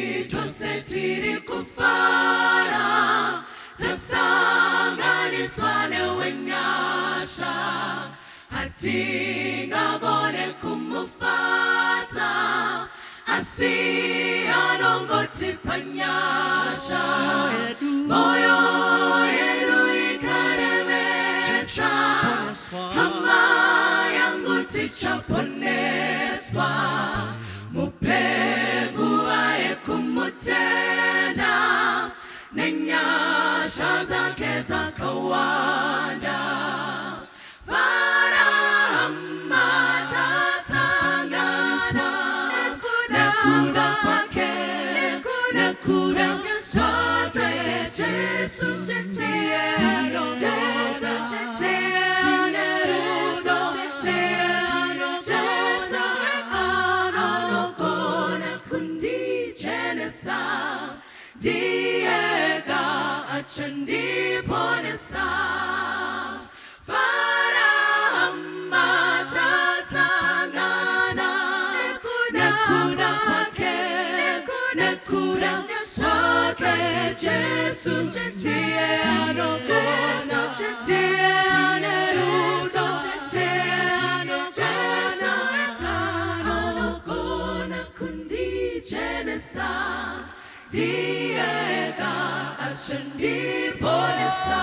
Nasitosetiri kufara tasanganiswa newenyasha hatinga gone kumufata asianongoti panyasha moyo yedu ikaremesa hama yangu tichaponeswa mupegu ae kumutena nenyasha zake zakawanda Diega achandi ponesa faramata sangana nekuda kwake nekuda shote Jesu chetiano Jesu chetiano Jesu chetiano Jesu ekano kona kundi jenesa Diega achandi ponesa